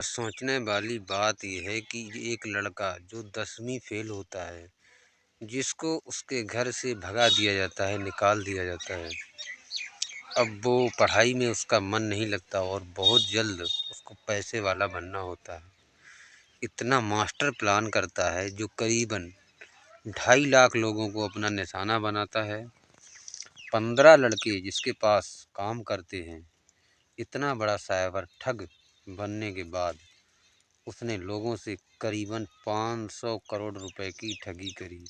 सोचने वाली बात यह है कि एक लड़का जो 10वीं फेल होता है, जिसको उसके घर से भगा दिया जाता है, निकाल दिया जाता है। अब वो पढ़ाई में उसका मन नहीं लगता और बहुत जल्द उसको पैसे वाला बनना होता है। इतना मास्टर प्लान करता है जो करीबन 2.5 लाख लोगों को अपना निशाना बनाता है। 15 लड़के जिसके पास काम करते हैं। इतना बड़ा साइबर ठग बनने के बाद उसने लोगों से करीबन 500 करोड़ रुपए की ठगी करी।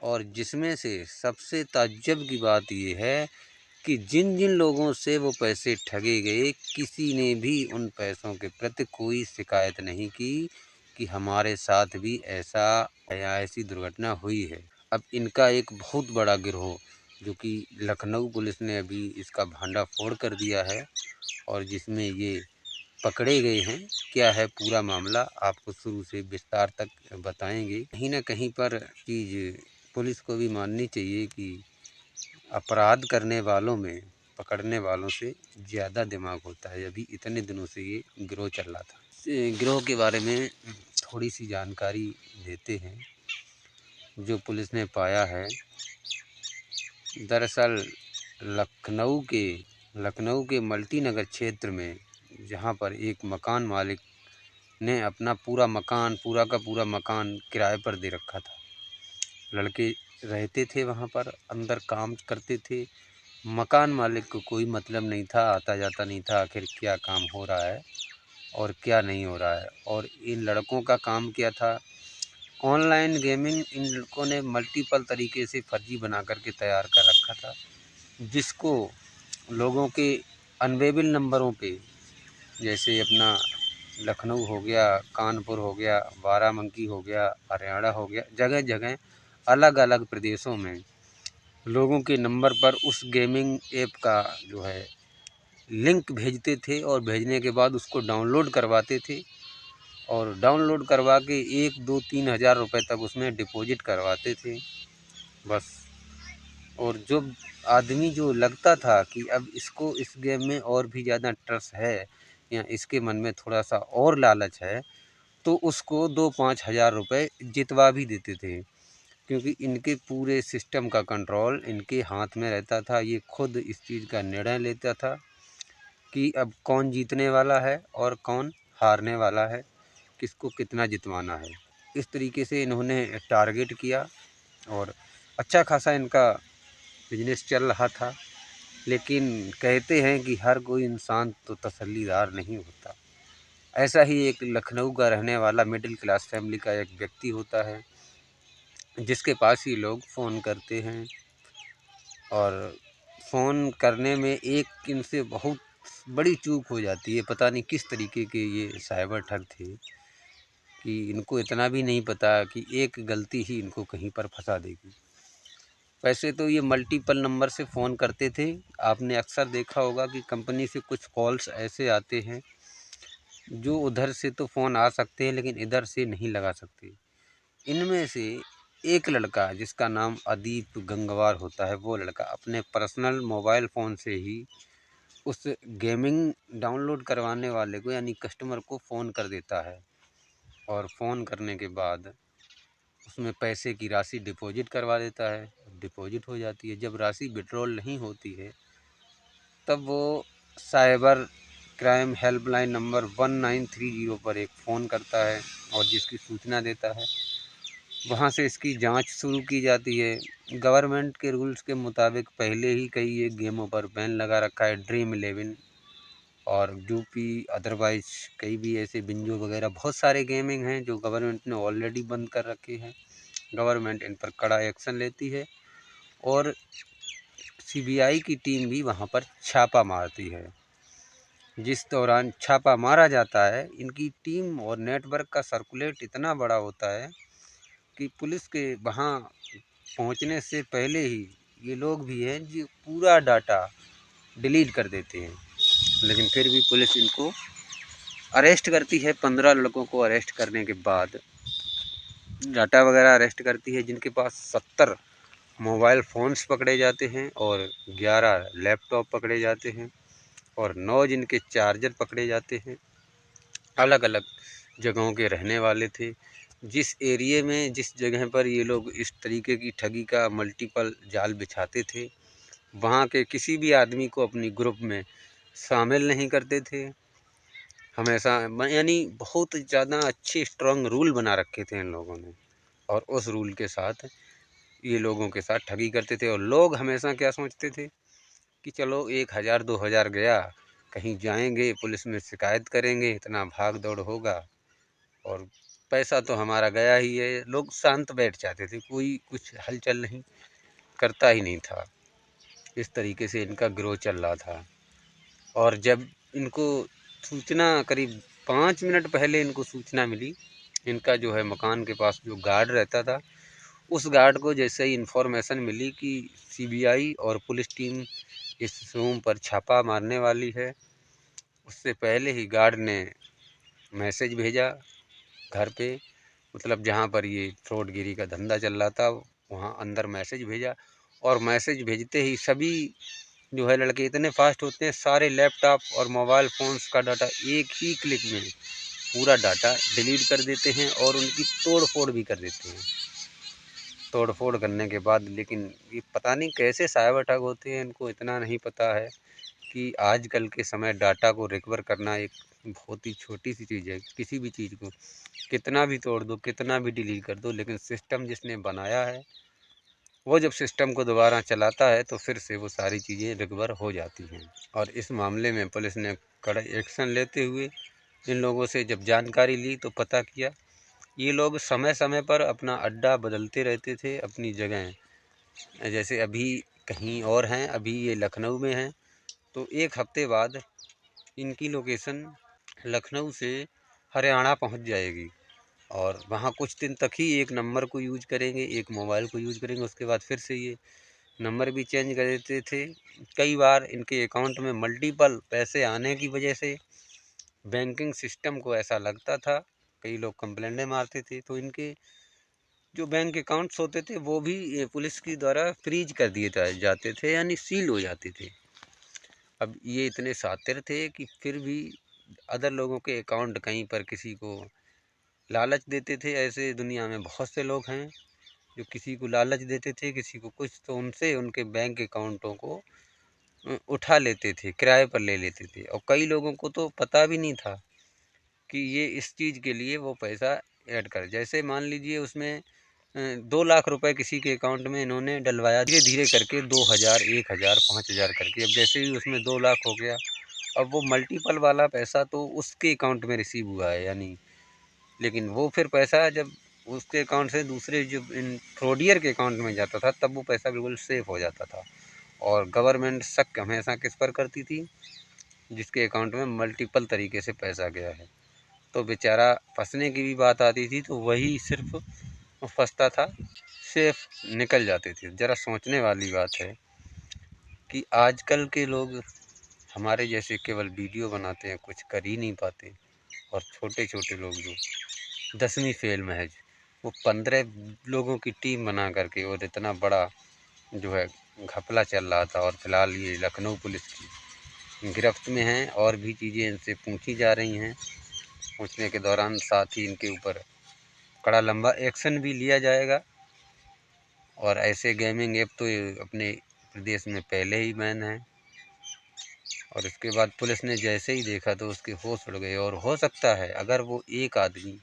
और जिसमें से सबसे ताज्जुब की बात यह है कि जिन जिन लोगों से वो पैसे ठगे गए, किसी ने भी उन पैसों के प्रति कोई शिकायत नहीं की कि हमारे साथ भी ऐसा या ऐसी दुर्घटना हुई है। अब इनका एक बहुत बड़ा गिरोह जो कि लखनऊ पुलिस ने अभी इसका भंडाफोड़ कर दिया है और जिसमें ये पकड़े गए हैं। क्या है पूरा मामला, आपको शुरू से विस्तार तक बताएंगे। कहीं ना कहीं पर चीज़ पुलिस को भी माननी चाहिए कि अपराध करने वालों में पकड़ने वालों से ज़्यादा दिमाग होता है। अभी इतने दिनों से ये गिरोह चल रहा था। गिरोह के बारे में थोड़ी सी जानकारी देते हैं जो पुलिस ने पाया है। दरअसल लखनऊ के मल्टी नगर क्षेत्र में, जहां पर एक मकान मालिक ने अपना पूरा का पूरा मकान किराए पर दे रखा था। लड़के रहते थे वहां पर, अंदर काम करते थे। मकान मालिक को कोई मतलब नहीं था, आता जाता नहीं था आखिर क्या काम हो रहा है और क्या नहीं हो रहा है। और इन लड़कों का काम क्या था, ऑनलाइन गेमिंग इन लड़कों ने मल्टीपल तरीके से फर्जी बना करके तैयार कर रखा था, जिसको लोगों के अनवेबल नंबरों पे, जैसे अपना लखनऊ हो गया, कानपुर हो गया, बाराबंकी हो गया, हरियाणा हो गया, जगह जगह अलग अलग प्रदेशों में लोगों के नंबर पर उस गेमिंग ऐप का जो है लिंक भेजते थे और भेजने के बाद उसको डाउनलोड करवाते थे और डाउनलोड करवा के 1, 2, 3 हज़ार रुपये तक उसमें डिपॉजिट करवाते थे बस। और जो आदमी जो लगता था कि अब इसको इस गेम में और भी ज़्यादा ट्रस्ट है या इसके मन में थोड़ा सा और लालच है, तो उसको 2-5 हज़ार रुपये जितवा भी देते थे, क्योंकि इनके पूरे सिस्टम का कंट्रोल इनके हाथ में रहता था। ये खुद इस चीज़ का निर्णय लेता था कि अब कौन जीतने वाला है और कौन हारने वाला है, किसको कितना जितवाना है। इस तरीके से इन्होंने टारगेट किया और अच्छा खासा इनका बिजनेस चल रहा था। लेकिन कहते हैं कि हर कोई इंसान तो तसल्लीदार नहीं होता। ऐसा ही एक लखनऊ का रहने वाला मिडिल क्लास फैमिली का एक व्यक्ति होता है, जिसके पास ही लोग फ़ोन करते हैं और फ़ोन करने में एक इनसे बहुत बड़ी चूक हो जाती है। पता नहीं किस तरीके के ये साइबर ठग थे कि इनको इतना भी नहीं पता कि एक गलती ही इनको कहीं पर फंसा देगी। वैसे तो ये मल्टीपल नंबर से फ़ोन करते थे। आपने अक्सर देखा होगा कि कंपनी से कुछ कॉल्स ऐसे आते हैं जो उधर से तो फ़ोन आ सकते हैं लेकिन इधर से नहीं लगा सकते। इनमें से एक लड़का जिसका नाम अदीप गंगवार होता है, वो लड़का अपने पर्सनल मोबाइल फ़ोन से ही उस गेमिंग डाउनलोड करवाने वाले को यानी कस्टमर को फ़ोन कर देता है और फ़ोन करने के बाद उसमें पैसे की राशि डिपॉजिट करवा देता है। डिपॉजिट हो जाती है। जब राशि विड्रॉल नहीं होती है तब वो साइबर क्राइम हेल्पलाइन नंबर 1930 पर एक फ़ोन करता है और जिसकी सूचना देता है। वहाँ से इसकी जांच शुरू की जाती है। गवर्नमेंट के रूल्स के मुताबिक पहले ही कई ये गेमों पर बैन लगा रखा है, ड्रीम 11 और यूपी, अदरवाइज कई भी ऐसे बिंजो वगैरह बहुत सारे गेमिंग हैं जो गवर्नमेंट ने ऑलरेडी बंद कर रखे हैं। गवर्नमेंट इन पर कड़ा एक्शन लेती है और सीबीआई की टीम भी वहाँ पर छापा मारती है। जिस दौरान छापा मारा जाता है, इनकी टीम और नेटवर्क का सर्कुलेट इतना बड़ा होता है कि पुलिस के वहाँ पहुँचने से पहले ही ये लोग भी हैं जो पूरा डाटा डिलीट कर देते हैं। लेकिन फिर भी पुलिस इनको अरेस्ट करती है। 15 लड़कों को अरेस्ट करने के बाद डाटा वगैरह अरेस्ट करती है, जिनके पास 70 मोबाइल फ़ोन्स पकड़े जाते हैं और 11 लैपटॉप पकड़े जाते हैं और 9 जिनके चार्जर पकड़े जाते हैं। अलग अलग जगहों के रहने वाले थे। जिस एरिए में जिस जगह पर ये लोग इस तरीके की ठगी का मल्टीपल जाल बिछाते थे, वहाँ के किसी भी आदमी को अपनी ग्रुप में शामिल नहीं करते थे। हमेशा यानी बहुत ज़्यादा अच्छे स्ट्रॉन्ग रूल बना रखे थे इन लोगों ने, और उस रूल के साथ ये लोगों के साथ ठगी करते थे। और लोग हमेशा क्या सोचते थे कि चलो 1000 2000 गया, कहीं जाएंगे पुलिस में शिकायत करेंगे, इतना भाग दौड़ होगा और पैसा तो हमारा गया ही है। लोग शांत बैठ जाते थे, कोई कुछ हलचल नहीं करता ही नहीं था। इस तरीके से इनका गिरोह चल रहा था। और जब इनको सूचना करीब 5 मिनट पहले इनको सूचना मिली, इनका जो है मकान के पास जो गार्ड रहता था, उस गार्ड को जैसे ही इन्फॉर्मेशन मिली कि सीबीआई और पुलिस टीम इस रूम पर छापा मारने वाली है, उससे पहले ही गार्ड ने मैसेज भेजा घर पे, मतलब जहाँ पर ये फ्रॉडगिरी का धंधा चल रहा था वहाँ अंदर मैसेज भेजा। और मैसेज भेजते ही सभी जो है लड़के इतने फास्ट होते हैं, सारे लैपटॉप और मोबाइल फ़ोन्स का डाटा एक ही क्लिक में पूरा डाटा डिलीट कर देते हैं और उनकी तोड़ फोड़ भी कर देते हैं। तोड़ फोड़ करने के बाद लेकिन ये पता नहीं कैसे साइबर ठग होते हैं, इनको इतना नहीं पता है कि आजकल के समय डाटा को रिकवर करना एक बहुत ही छोटी सी चीज़ है। किसी भी चीज़ को कितना भी तोड़ दो, कितना भी डिलीट कर दो, लेकिन सिस्टम जिसने बनाया है वो जब सिस्टम को दोबारा चलाता है तो फिर से वो सारी चीज़ें रिकवर हो जाती हैं। और इस मामले में पुलिस ने कड़ा एक्शन लेते हुए इन लोगों से जब जानकारी ली तो पता किया, ये लोग समय समय पर अपना अड्डा बदलते रहते थे, अपनी जगह। जैसे अभी कहीं और हैं, अभी ये लखनऊ में हैं, तो एक हफ्ते बाद इनकी लोकेशन लखनऊ से हरियाणा पहुंच जाएगी। और वहाँ कुछ दिन तक ही एक नंबर को यूज करेंगे, एक मोबाइल को यूज करेंगे, उसके बाद फिर से ये नंबर भी चेंज कर देते थे। कई बार इनके अकाउंट में मल्टीपल पैसे आने की वजह से बैंकिंग सिस्टम को ऐसा लगता था, कई लोग कंप्लेंटें मारते थे, तो इनके जो बैंक अकाउंट्स होते थे वो भी पुलिस की द्वारा फ्रीज कर दिए जाते थे, यानी सील हो जाते थे। अब ये इतने शातिर थे कि फिर भी अदर लोगों के अकाउंट कहीं पर किसी को लालच देते थे। ऐसे दुनिया में बहुत से लोग हैं जो किसी को लालच देते थे, किसी को कुछ, तो उनसे उनके बैंक अकाउंटों को उठा लेते थे, किराए पर ले लेते थे। और कई लोगों को तो पता भी नहीं था कि ये इस चीज़ के लिए वो पैसा ऐड कर, जैसे मान लीजिए उसमें 2 लाख रुपए किसी के अकाउंट में इन्होंने डलवाया, धीरे धीरे करके 2000 1000 5000 करके। अब जैसे ही उसमें 2 लाख हो गया, अब वो मल्टीपल वाला पैसा तो उसके अकाउंट में रिसीव हुआ है, यानी लेकिन वो फिर पैसा जब उसके अकाउंट से दूसरे जो इन फ्रॉडियर के अकाउंट में जाता था तब वो पैसा बिल्कुल सेफ हो जाता था। और गवर्नमेंट शक हमेशा किस पर करती थी, जिसके अकाउंट में मल्टीपल तरीके से पैसा गया है। तो बेचारा फंसने की भी बात आती थी तो वही सिर्फ फंसता था, सेफ निकल जाते थे। ज़रा सोचने वाली बात है कि आजकल के लोग हमारे जैसे केवल वीडियो बनाते हैं, कुछ कर ही नहीं पाते। और छोटे छोटे लोग जो 10वीं फेल महज, वो 15 लोगों की टीम बना करके और इतना बड़ा जो है घपला चल रहा था। और फिलहाल ये लखनऊ पुलिस की गिरफ्त में हैं और भी चीज़ें इनसे पूछी जा रही हैं। पूछने के दौरान साथ ही इनके ऊपर कड़ा लंबा एक्शन भी लिया जाएगा। और ऐसे गेमिंग ऐप तो अपने प्रदेश में पहले ही बैन है। और इसके बाद पुलिस ने जैसे ही देखा तो उसके होश उड़ गए। और हो सकता है अगर वो एक आदमी,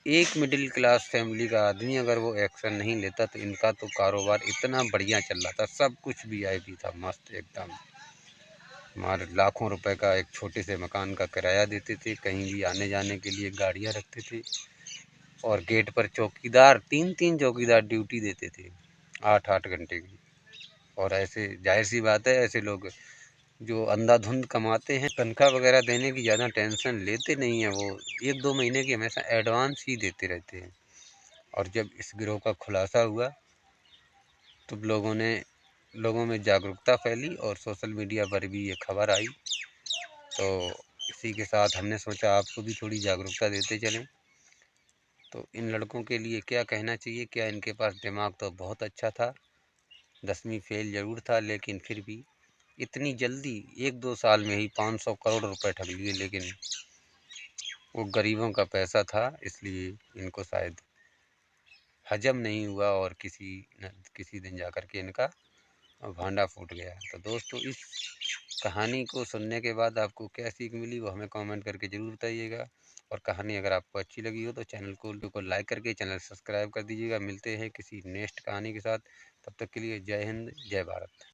एक मिडिल क्लास फैमिली का आदमी अगर वो एक्शन नहीं लेता तो इनका तो कारोबार इतना बढ़िया चल रहा था, सब कुछ वीआईपी था, मस्त एकदम। हमारे लाखों रुपए का एक छोटे से मकान का किराया देते थे, कहीं भी आने जाने के लिए गाड़ियाँ रखते थे, और गेट पर चौकीदार 3-3 चौकीदार ड्यूटी देते थे 8-8 घंटे की। और ऐसे जाहिर सी बात है, ऐसे लोग जो अंधाधुंध कमाते हैं, तनख्वाह वगैरह देने की ज़्यादा टेंशन लेते नहीं हैं। वो 1-2 महीने की हमेशा एडवांस ही देते रहते हैं। और जब इस गिरोह का खुलासा हुआ तो लोगों में जागरूकता फैली और सोशल मीडिया पर भी ये खबर आई। तो इसी के साथ हमने सोचा आपको भी थोड़ी जागरूकता देते चलें। तो इन लड़कों के लिए क्या कहना चाहिए, क्या इनके पास दिमाग तो बहुत अच्छा था, 10वीं फेल ज़रूर था, लेकिन फिर भी इतनी जल्दी 1-2 साल में ही 500 करोड़ रुपए ठग लिए। लेकिन वो गरीबों का पैसा था, इसलिए इनको शायद हजम नहीं हुआ और किसी दिन जाकर के इनका भांडा फूट गया। तो दोस्तों, इस कहानी को सुनने के बाद आपको क्या सीख मिली वो हमें कमेंट करके ज़रूर बताइएगा। और कहानी अगर आपको अच्छी लगी हो तो चैनल को लाइक करके चैनल सब्सक्राइब कर दीजिएगा। मिलते हैं किसी नेक्स्ट कहानी के साथ, तब तक के लिए जय हिंद, जय भारत।